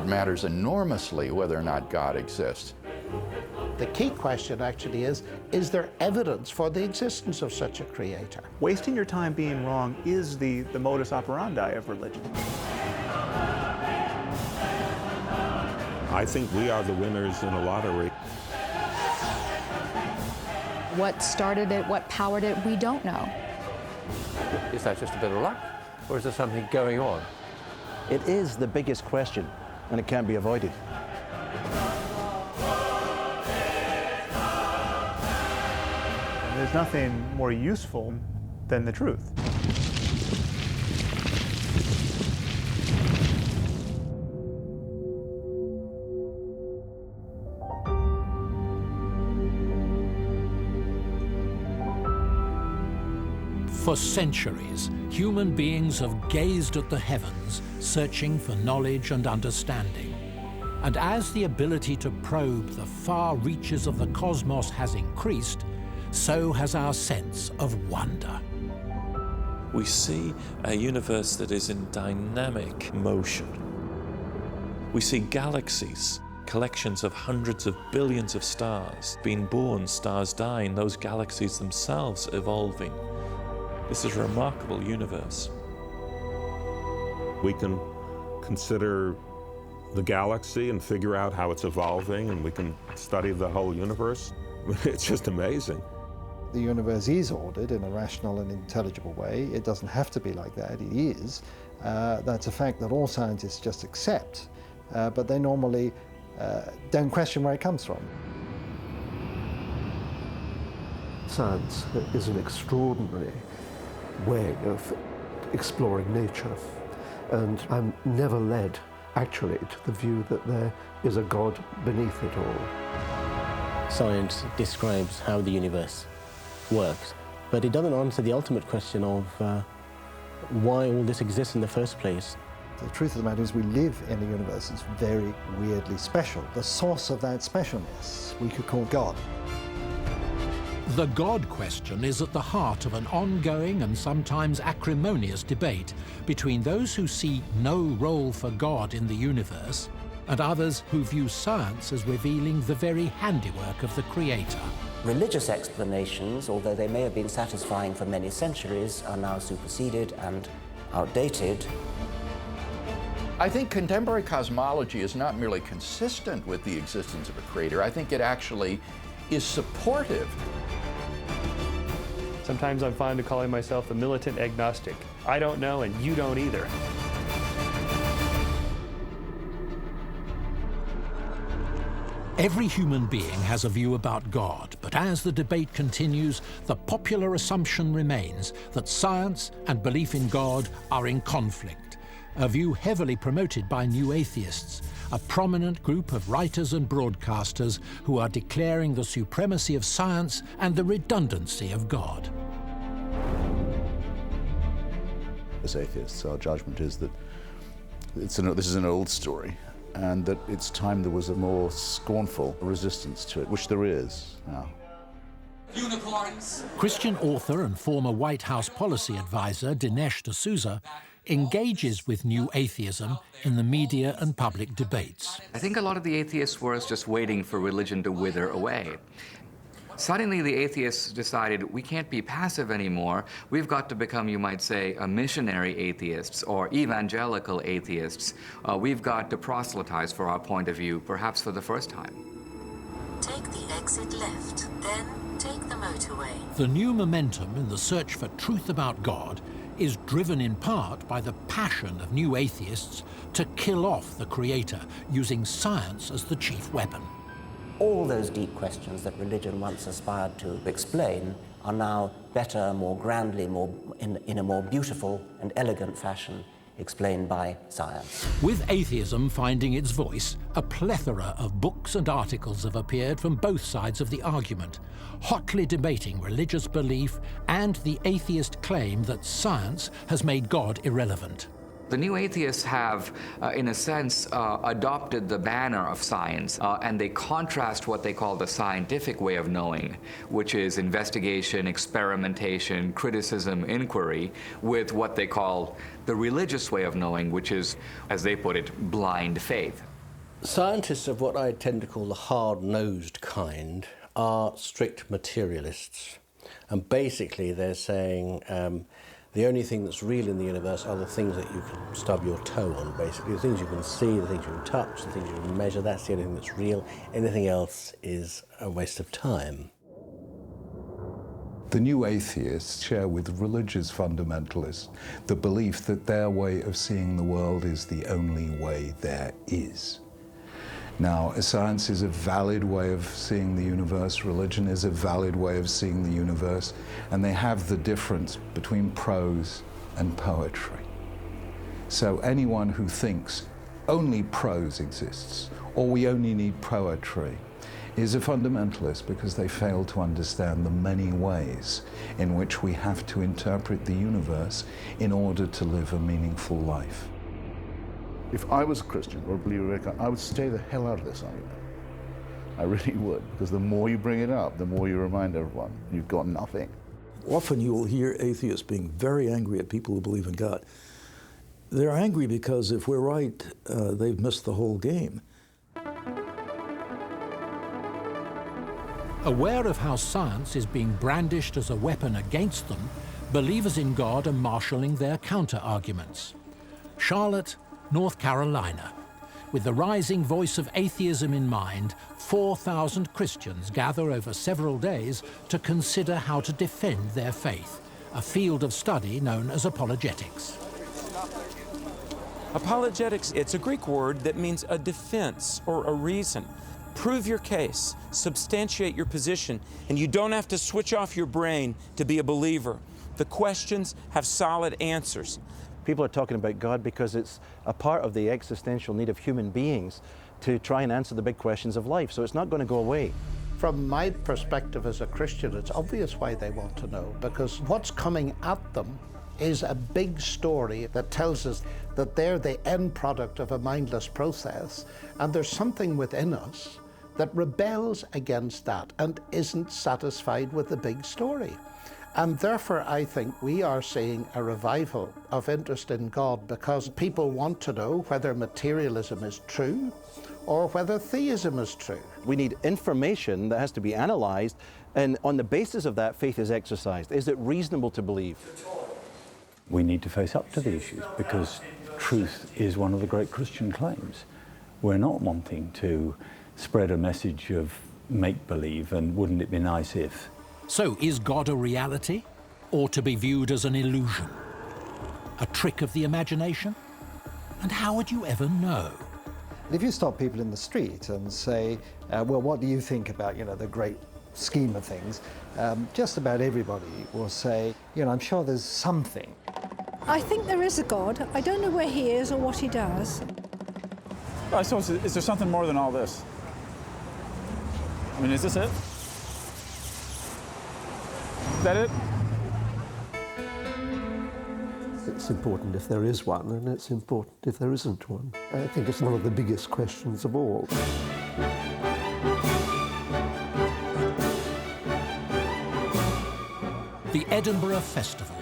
matters enormously whether or not God exists. The key question actually is there evidence for the existence of such a creator? Wasting your time being wrong is the modus operandi of religion. I think we are the winners in a lottery. What started it, what powered it, we don't know. Is that just a bit of luck, or is there something going on? It is the biggest question, and it can't be avoided. There's nothing more useful than the truth. For centuries, human beings have gazed at the heavens, searching for knowledge and understanding. And as the ability to probe the far reaches of the cosmos has increased, so has our sense of wonder. We see a universe that is in dynamic motion. We see galaxies, collections of hundreds of billions of stars being born, stars dying, those galaxies themselves evolving. This is a remarkable universe. We can consider the galaxy and figure out how it's evolving, and we can study the whole universe. It's just amazing. The universe is ordered in a rational and intelligible way. It doesn't have to be like that, it is. That's a fact that all scientists just accept, but they normally don't question where it comes from. Science is an extraordinary way of exploring nature, and I'm never led, actually, to the view that there is a God beneath it all. Science describes how the universe works, but it doesn't answer the ultimate question of why all this exists in the first place. The truth of the matter is we live in a universe that's very weirdly special. The source of that specialness we could call God. The God question is at the heart of an ongoing and sometimes acrimonious debate between those who see no role for God in the universe and others who view science as revealing the very handiwork of the Creator. Religious explanations, although they may have been satisfying for many centuries, are now superseded and outdated. I think contemporary cosmology is not merely consistent with the existence of a creator. I think it actually is supportive. Sometimes I'm fond of calling myself a militant agnostic. I don't know, and you don't either. Every human being has a view about God, but as the debate continues, the popular assumption remains that science and belief in God are in conflict, a view heavily promoted by new atheists, a prominent group of writers and broadcasters who are declaring the supremacy of science and the redundancy of God. As atheists, our judgment is that this is an old story, and that it's time there was a more scornful resistance to it, which there is now. Unicorns. Christian author and former White House policy advisor Dinesh D'Souza engages with new atheism in the media and public debates. I think a lot of the atheists were just waiting for religion to wither away. Suddenly the atheists decided we can't be passive anymore. We've got to become, you might say, a missionary atheists or evangelical atheists. We've got to proselytize for our point of view, perhaps for the first time. Take the exit left, then take the motorway. The new momentum in the search for truth about God is driven in part by the passion of new atheists to kill off the Creator, using science as the chief weapon. All those deep questions that religion once aspired to explain are now better, more grandly, in a more beautiful and elegant fashion explained by science. With atheism finding its voice, a plethora of books and articles have appeared from both sides of the argument, hotly debating religious belief and the atheist claim that science has made God irrelevant. The new atheists have, in a sense, adopted the banner of science, and they contrast what they call the scientific way of knowing, which is investigation, experimentation, criticism, inquiry, with what they call the religious way of knowing, which is, as they put it, blind faith. Scientists of what I tend to call the hard-nosed kind are strict materialists. And basically they're saying the only thing that's real in the universe are the things that you can stub your toe on, basically. The things you can see, the things you can touch, the things you can measure, that's the only thing that's real. Anything else is a waste of time. The new atheists share with religious fundamentalists the belief that their way of seeing the world is the only way there is. Now, science is a valid way of seeing the universe, religion is a valid way of seeing the universe, and they have the difference between prose and poetry. So anyone who thinks only prose exists, or we only need poetry, is a fundamentalist because they fail to understand the many ways in which we have to interpret the universe in order to live a meaningful life. If I was a Christian or a believer, I would stay the hell out of this argument. I really would, because the more you bring it up, the more you remind everyone you've got nothing. Often you will hear atheists being very angry at people who believe in God. They're angry because if we're right, they've missed the whole game. Aware of how science is being brandished as a weapon against them, believers in God are marshalling their counter-arguments. Charlotte, North Carolina. With the rising voice of atheism in mind, 4,000 Christians gather over several days to consider how to defend their faith, a field of study known as apologetics. Apologetics, it's a Greek word that means a defense or a reason. Prove your case, substantiate your position, and you don't have to switch off your brain to be a believer. The questions have solid answers. People are talking about God because it's a part of the existential need of human beings to try and answer the big questions of life, so it's not going to go away. From my perspective as a Christian, it's obvious why they want to know, because what's coming at them is a big story that tells us that they're the end product of a mindless process, and there's something within us that rebels against that and isn't satisfied with the big story. And therefore, I think we are seeing a revival of interest in God because people want to know whether materialism is true or whether theism is true. We need information that has to be analyzed, and on the basis of that, faith is exercised. Is it reasonable to believe? We need to face up to the issues because truth is one of the great Christian claims. We're not wanting to spread a message of make-believe and wouldn't it be nice if. So is God a reality or to be viewed as an illusion? A trick of the imagination? And how would you ever know? If you stop people in the street and say, well, what do you think about, the great scheme of things, just about everybody will say, I'm sure there's something. I think there is a God. I don't know where he is or what he does. I suppose, is there something more than all this? I mean, is this it? Is that it? It's important if there is one, and it's important if there isn't one. I think it's one of the biggest questions of all. The Edinburgh Festival,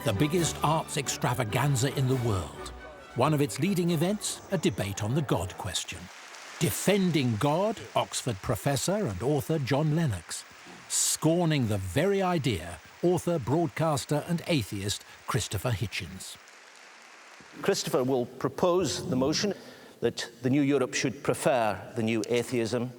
the biggest arts extravaganza in the world. One of its leading events, a debate on the God question. Defending God, Oxford professor and author John Lennox. Scorning the very idea, author, broadcaster and atheist Christopher Hitchens. Christopher will propose the motion that the new Europe should prefer the new atheism.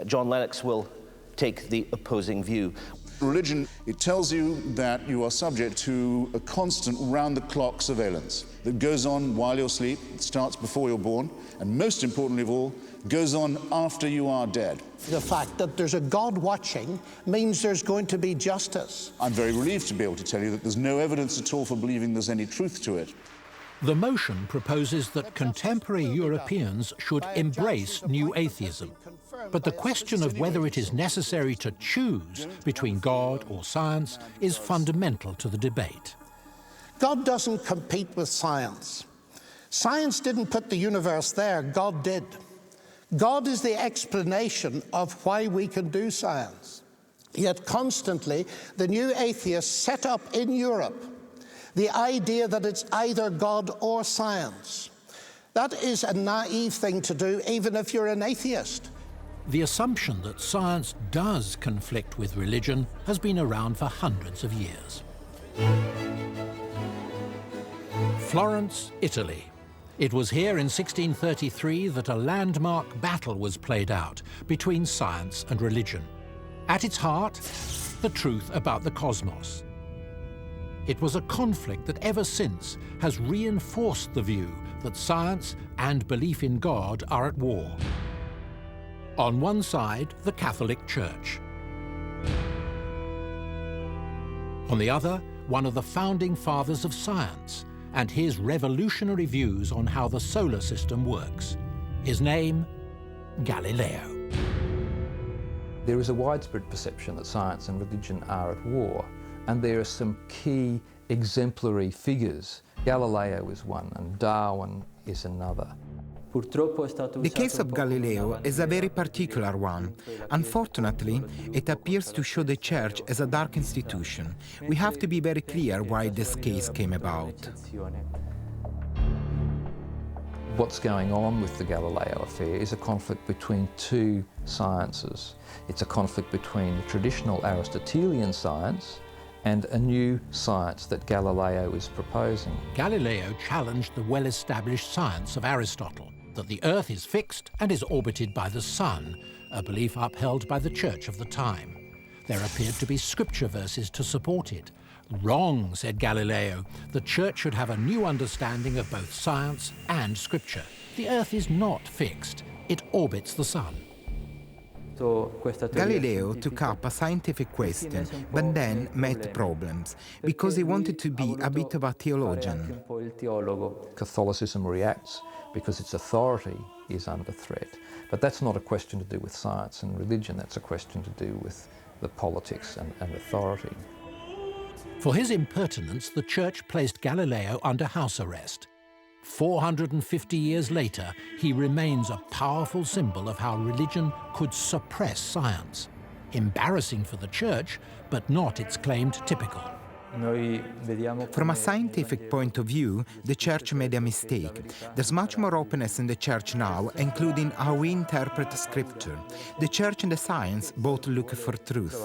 John Lennox will take the opposing view. Religion, it tells you that you are subject to a constant round-the-clock surveillance that goes on while you're asleep, it starts before you're born, and most importantly of all, goes on after you are dead. The fact that there's a God watching means there's going to be justice. I'm very relieved to be able to tell you that there's no evidence at all for believing there's any truth to it. The motion proposes that contemporary Europeans should embrace new atheism. But the question of whether it is necessary to choose between God or science is fundamental to the debate. God doesn't compete with science. Science didn't put the universe there, God did. God is the explanation of why we can do science. Yet constantly, the new atheists set up in Europe the idea that it's either God or science. That is a naive thing to do, even if you're an atheist. The assumption that science does conflict with religion has been around for hundreds of years. Florence, Italy. It was here in 1633 that a landmark battle was played out between science and religion. At its heart, the truth about the cosmos. It was a conflict that ever since has reinforced the view that science and belief in God are at war. On one side, the Catholic Church. On the other, one of the founding fathers of science and his revolutionary views on how the solar system works. His name, Galileo. There is a widespread perception that science and religion are at war, and there are some key exemplary figures. Galileo is one, and Darwin is another. The case of Galileo is a very particular one. Unfortunately, it appears to show the Church as a dark institution. We have to be very clear why this case came about. What's going on with the Galileo affair is a conflict between two sciences. It's a conflict between the traditional Aristotelian science and a new science that Galileo is proposing. Galileo challenged the well-established science of Aristotle, that the Earth is fixed and is orbited by the Sun, a belief upheld by the Church of the time. There appeared to be scripture verses to support it. Wrong, said Galileo. The Church should have a new understanding of both science and scripture. The Earth is not fixed. It orbits the Sun. Galileo took up a scientific question, but then met problems, because he wanted to be a bit of a theologian. Catholicism reacts because its authority is under threat. But that's not a question to do with science and religion, that's a question to do with the politics and authority. For his impertinence, the Church placed Galileo under house arrest. 450 years later, he remains a powerful symbol of how religion could suppress science. Embarrassing for the Church, but not its claimed typical. From a scientific point of view, the Church made a mistake. There's much more openness in the Church now, including how we interpret Scripture. The Church and the science both look for truth.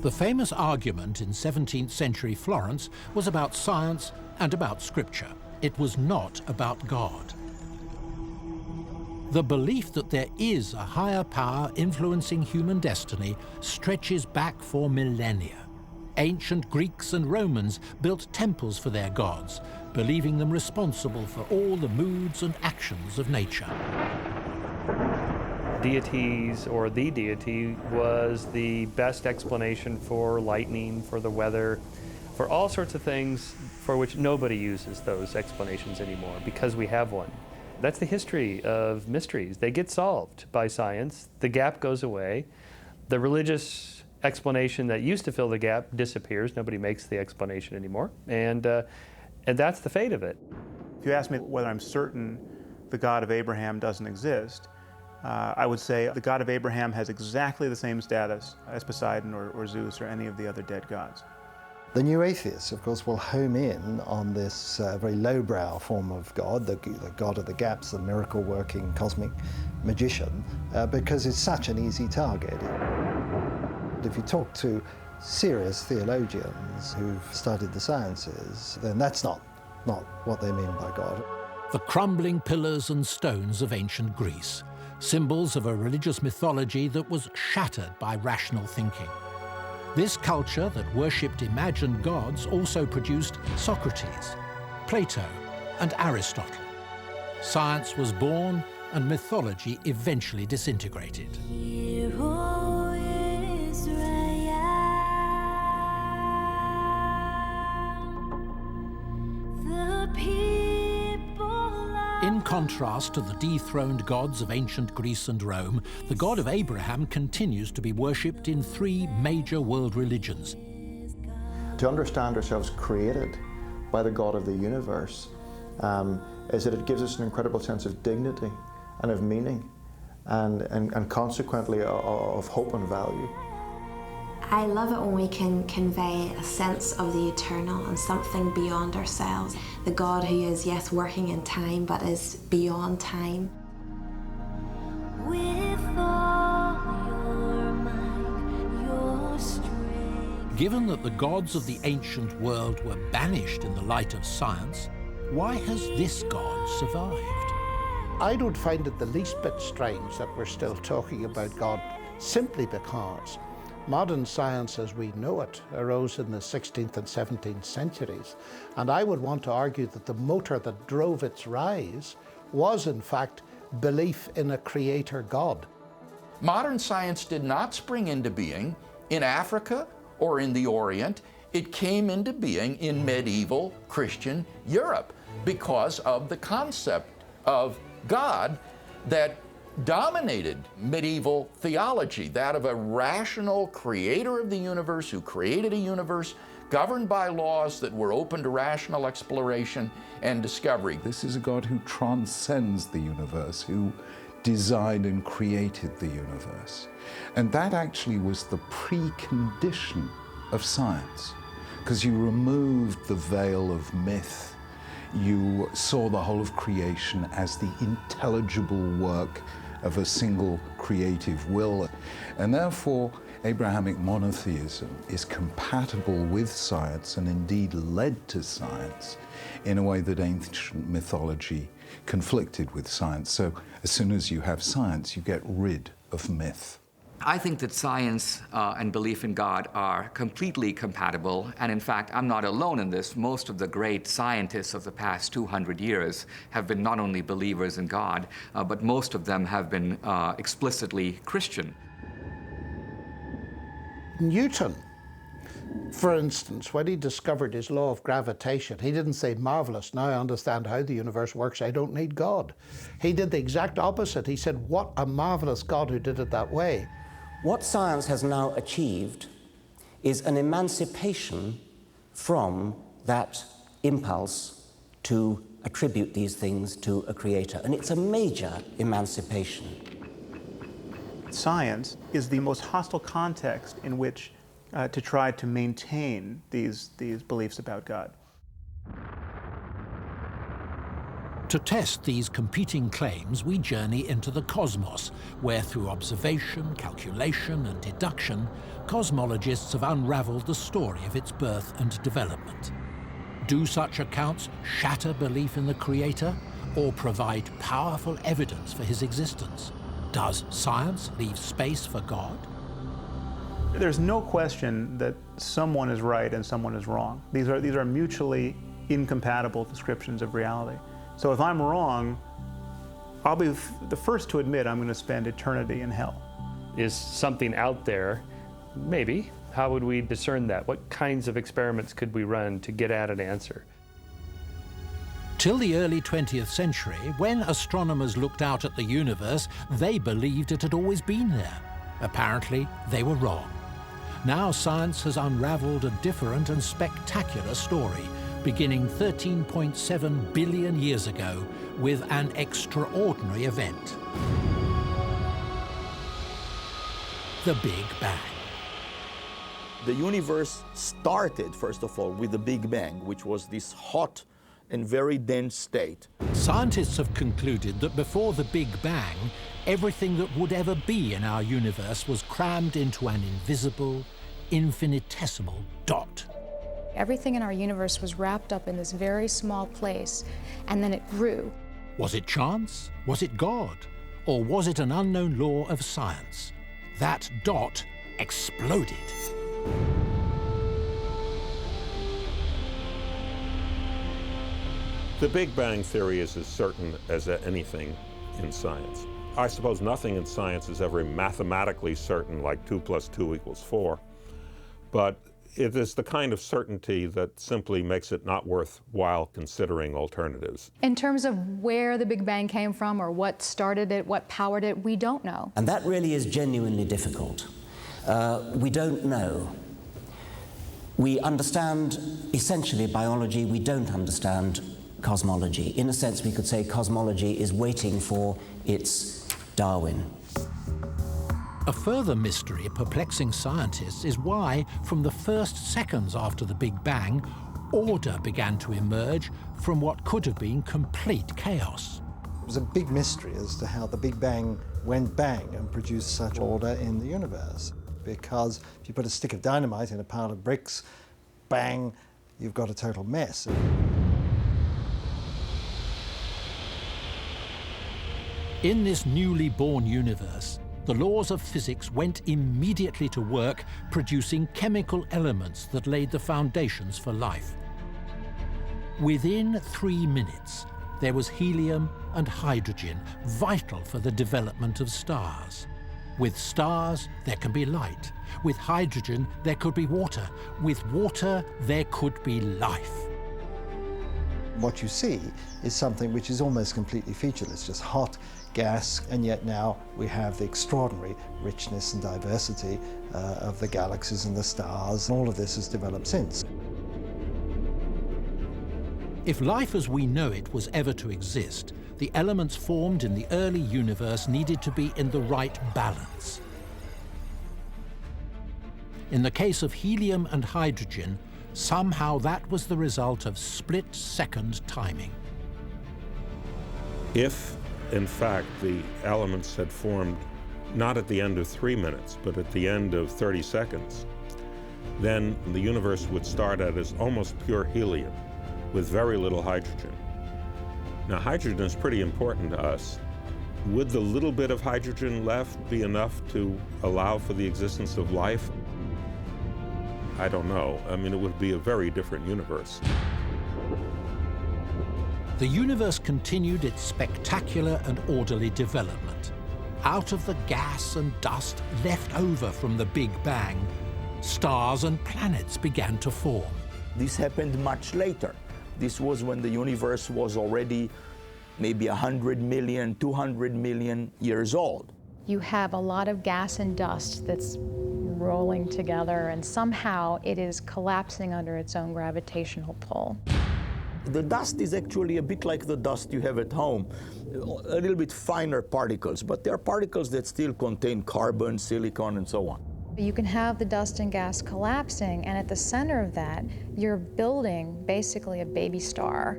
The famous argument in 17th century Florence was about science and about Scripture. It was not about God. The belief that there is a higher power influencing human destiny stretches back for millennia. Ancient Greeks and Romans built temples for their gods, believing them responsible for all the moods and actions of nature. Deities, or the deity, was the best explanation for lightning, for the weather, for all sorts of things for which nobody uses those explanations anymore because we have one. That's the history of mysteries. They get solved by science. The gap goes away. The religious explanation that used to fill the gap disappears. Nobody makes the explanation anymore. And that's the fate of it. If you ask me whether I'm certain the God of Abraham doesn't exist, I would say the God of Abraham has exactly the same status as Poseidon or Zeus or any of the other dead gods. The new atheists, of course, will home in on this very lowbrow form of God, the God of the gaps, the miracle-working cosmic magician, because it's such an easy target. If you talk to serious theologians who've studied the sciences, then that's not what they mean by God. The crumbling pillars and stones of ancient Greece, symbols of a religious mythology that was shattered by rational thinking. This culture that worshipped imagined gods also produced Socrates, Plato, and Aristotle. Science was born, and mythology eventually disintegrated. In contrast to the dethroned gods of ancient Greece and Rome, the God of Abraham continues to be worshipped in 3 major world religions. To understand ourselves created by the God of the universe is that it gives us an incredible sense of dignity and of meaning and consequently of hope and value. I love it when we can convey a sense of the eternal and something beyond ourselves. The God who is, yes, working in time, but is beyond time. Given that the gods of the ancient world were banished in the light of science, why has this God survived? I don't find it the least bit strange that we're still talking about God, simply because modern science as we know it arose in the 16th and 17th centuries. And I would want to argue that the motor that drove its rise was, in fact, belief in a creator God. Modern science did not spring into being in Africa or in the Orient. It came into being in medieval Christian Europe because of the concept of God that dominated medieval theology, that of a rational creator of the universe who created a universe governed by laws that were open to rational exploration and discovery. This is a God who transcends the universe, who designed and created the universe. And that actually was the precondition of science, because you removed the veil of myth. You saw the whole of creation as the intelligible work of a single creative will. And therefore, Abrahamic monotheism is compatible with science and indeed led to science in a way that ancient mythology conflicted with science. So as soon as you have science, you get rid of myth. I think that science and belief in God are completely compatible, and in fact, I'm not alone in this. Most of the great scientists of the past 200 years have been not only believers in God, but most of them have been explicitly Christian. Newton, for instance, when he discovered his law of gravitation, he didn't say, marvelous, now I understand how the universe works, I don't need God. He did the exact opposite. He said, what a marvelous God who did it that way. What science has now achieved is an emancipation from that impulse to attribute these things to a creator, and it's a major emancipation. Science is the most hostile context in which to try to maintain these beliefs about God. To test these competing claims, we journey into the cosmos, where through observation, calculation, and deduction, cosmologists have unraveled the story of its birth and development. Do such accounts shatter belief in the Creator, or provide powerful evidence for his existence? Does science leave space for God? There's no question that someone is right and someone is wrong. These are mutually incompatible descriptions of reality. So if I'm wrong, I'll be the first to admit I'm going to spend eternity in hell. Is something out there? Maybe. How would we discern that? What kinds of experiments could we run to get at an answer? Till the early 20th century, when astronomers looked out at the universe, they believed it had always been there. Apparently, they were wrong. Now science has unraveled a different and spectacular story, beginning 13.7 billion years ago with an extraordinary event. The Big Bang. The universe started, first of all, with the Big Bang, which was this hot and very dense state. Scientists have concluded that before the Big Bang, everything that would ever be in our universe was crammed into an invisible, infinitesimal dot. Everything in our universe was wrapped up in this very small place, and then it grew. Was it chance? Was it God? Or was it an unknown law of science? That dot exploded. The Big Bang Theory is as certain as anything in science. I suppose nothing in science is ever mathematically certain, like 2 + 2 = 4. But it is the kind of certainty that simply makes it not worthwhile considering alternatives. In terms of where the Big Bang came from or what started it, what powered it, we don't know. And that really is genuinely difficult. We don't know. We understand essentially biology, we don't understand cosmology. In a sense, we could say cosmology is waiting for its Darwin. A further mystery perplexing scientists is why, from the first seconds after the Big Bang, order began to emerge from what could have been complete chaos. It was a big mystery as to how the Big Bang went bang and produced such order in the universe. Because if you put a stick of dynamite in a pile of bricks, bang, you've got a total mess. In this newly born universe, the laws of physics went immediately to work producing chemical elements that laid the foundations for life. Within 3 minutes, there was helium and hydrogen, vital for the development of stars. With stars, there can be light. With hydrogen, there could be water. With water, there could be life. What you see is something which is almost completely featureless, just hot gas, and yet now we have the extraordinary richness and diversity of the galaxies and the stars, and all of this has developed since. If life as we know it was ever to exist, the elements formed in the early universe needed to be in the right balance. In the case of helium and hydrogen, somehow that was the result of split-second timing. If, in fact, the elements had formed not at the end of 3 minutes, but at the end of 30 seconds, then the universe would start out as almost pure helium with very little hydrogen. Now, hydrogen is pretty important to us. Would the little bit of hydrogen left be enough to allow for the existence of life? I don't know. I mean, it would be a very different universe. The universe continued its spectacular and orderly development. Out of the gas and dust left over from the Big Bang, stars and planets began to form. This happened much later. This was when the universe was already maybe 100 million, 200 million years old. You have a lot of gas and dust that's rolling together, and somehow it is collapsing under its own gravitational pull. The dust is actually a bit like the dust you have at home, a little bit finer particles, but they are particles that still contain carbon, silicon, and so on. You can have the dust and gas collapsing, and at the center of that, you're building basically a baby star.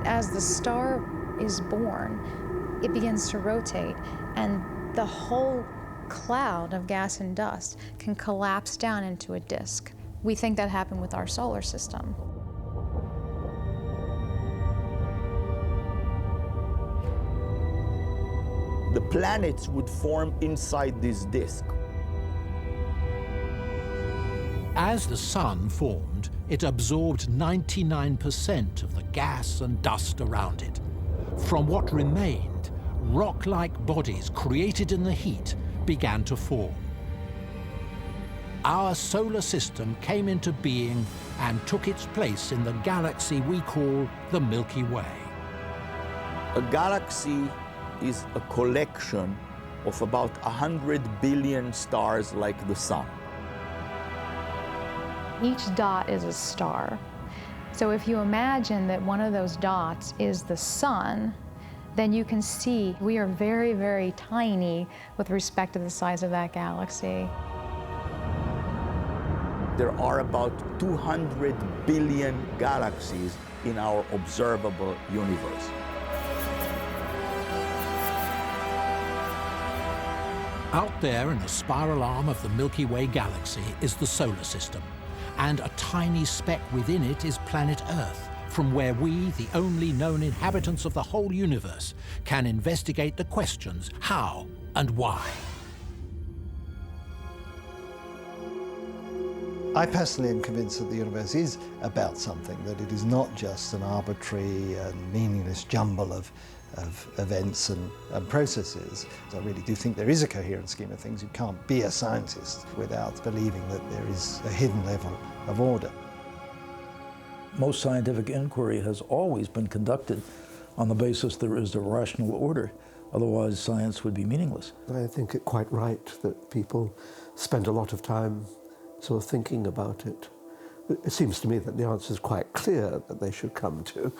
As the star is born, it begins to rotate, and the whole cloud of gas and dust can collapse down into a disk. We think that happened with our solar system. The planets would form inside this disk. As the sun formed, it absorbed 99% of the gas and dust around it. From what remained, rock-like bodies created in the heat began to form. Our solar system came into being and took its place in the galaxy we call the Milky Way. A galaxy is a collection of about 100 billion stars like the sun. Each dot is a star. So if you imagine that one of those dots is the sun, then you can see we are very, very tiny with respect to the size of that galaxy. There are about 200 billion galaxies in our observable universe. Out there in the spiral arm of the Milky Way galaxy is the solar system, and a tiny speck within it is planet Earth, from where we, the only known inhabitants of the whole universe, can investigate the questions how and why. I personally am convinced that the universe is about something, that it is not just an arbitrary and meaningless jumble of events and processes. I really do think there is a coherent scheme of things. You can't be a scientist without believing that there is a hidden level of order. Most scientific inquiry has always been conducted on the basis there is a rational order. Otherwise, science would be meaningless. I think it quite right that people spend a lot of time sort of thinking about it. It seems to me that the answer is quite clear that they should come to,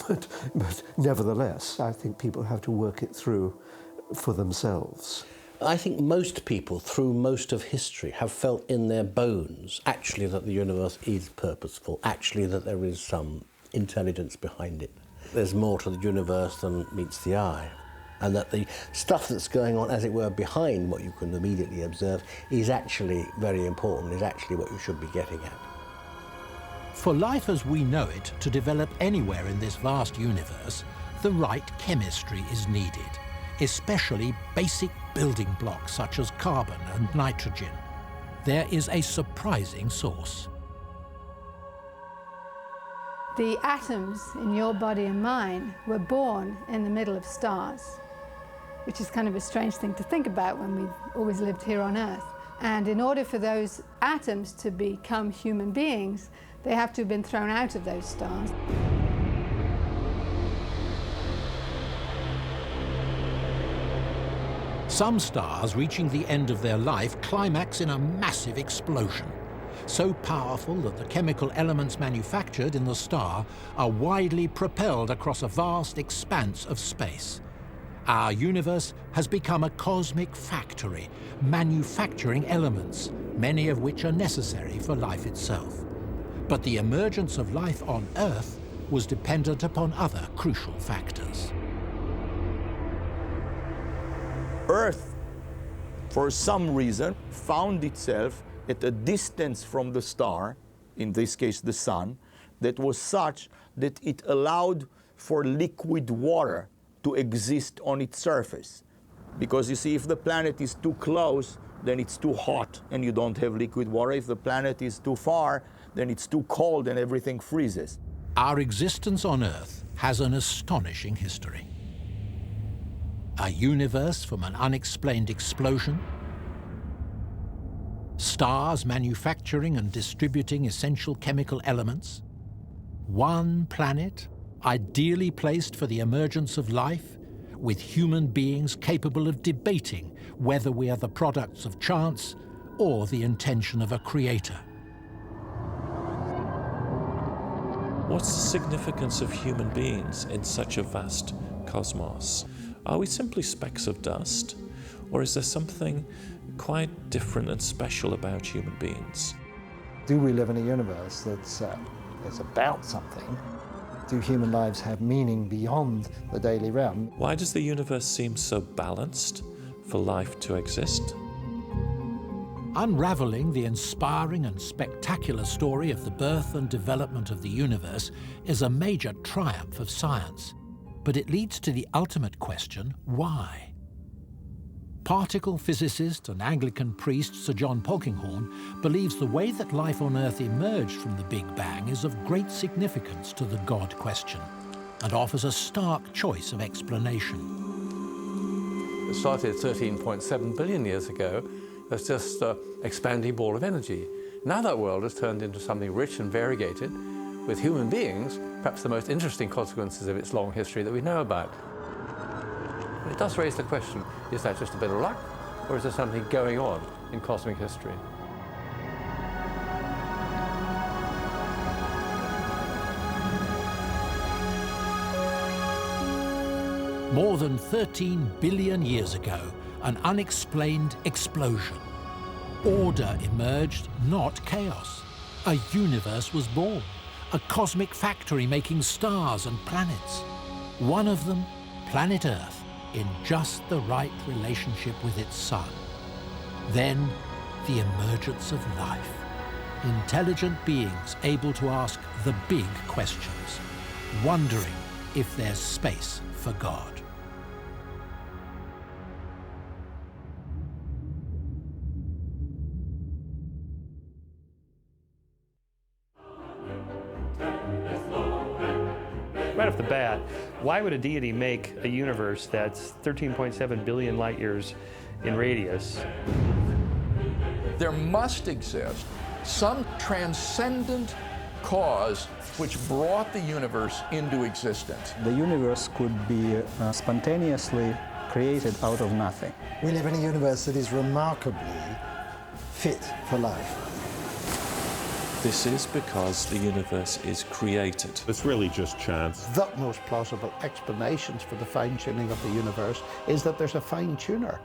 but nevertheless, I think people have to work it through for themselves. I think most people, through most of history, have felt in their bones, actually, that the universe is purposeful, actually, that there is some intelligence behind it. There's more to the universe than meets the eye, and that the stuff that's going on, as it were, behind what you can immediately observe is actually very important, is actually what you should be getting at. For life as we know it to develop anywhere in this vast universe, the right chemistry is needed, especially basic building blocks such as carbon and nitrogen. There is a surprising source. The atoms in your body and mine were born in the middle of stars, which is kind of a strange thing to think about when we've always lived here on Earth. And in order for those atoms to become human beings, they have to have been thrown out of those stars. Some stars reaching the end of their life climax in a massive explosion, so powerful that the chemical elements manufactured in the star are widely propelled across a vast expanse of space. Our universe has become a cosmic factory, manufacturing elements, many of which are necessary for life itself. But the emergence of life on Earth was dependent upon other crucial factors. Earth, for some reason, found itself at a distance from the star, in this case the sun, that was such that it allowed for liquid water to exist on its surface. Because you see, if the planet is too close, then it's too hot and you don't have liquid water. If the planet is too far, then it's too cold and everything freezes. Our existence on Earth has an astonishing history. A universe from an unexplained explosion, stars manufacturing and distributing essential chemical elements, one planet ideally placed for the emergence of life, with human beings capable of debating whether we are the products of chance or the intention of a creator. What's the significance of human beings in such a vast cosmos? Are we simply specks of dust, or is there something quite different and special about human beings? Do we live in a universe that's about something? Do human lives have meaning beyond the daily realm? Why does the universe seem so balanced for life to exist? Unraveling the inspiring and spectacular story of the birth and development of the universe is a major triumph of science. But it leads to the ultimate question, why? Particle physicist and Anglican priest Sir John Polkinghorne believes the way that life on Earth emerged from the Big Bang is of great significance to the God question and offers a stark choice of explanation. It started 13.7 billion years ago as just an expanding ball of energy. Now that world has turned into something rich and variegated, with human beings perhaps the most interesting consequences of its long history that we know about. It does raise the question, is that just a bit of luck, or is there something going on in cosmic history? More than 13 billion years ago, an unexplained explosion. Order emerged, not chaos. A universe was born. A cosmic factory making stars and planets. One of them, planet Earth, in just the right relationship with its sun. Then, the emergence of life. Intelligent beings able to ask the big questions, wondering if there's space for God. Right off the bat, why would a deity make a universe that's 13.7 billion light years in radius? There must exist some transcendent cause which brought the universe into existence. The universe could be spontaneously created out of nothing. We live in a universe that is remarkably fit for life. This is because the universe is created. It's really just chance. The most plausible explanations for the fine-tuning of the universe is that there's a fine-tuner.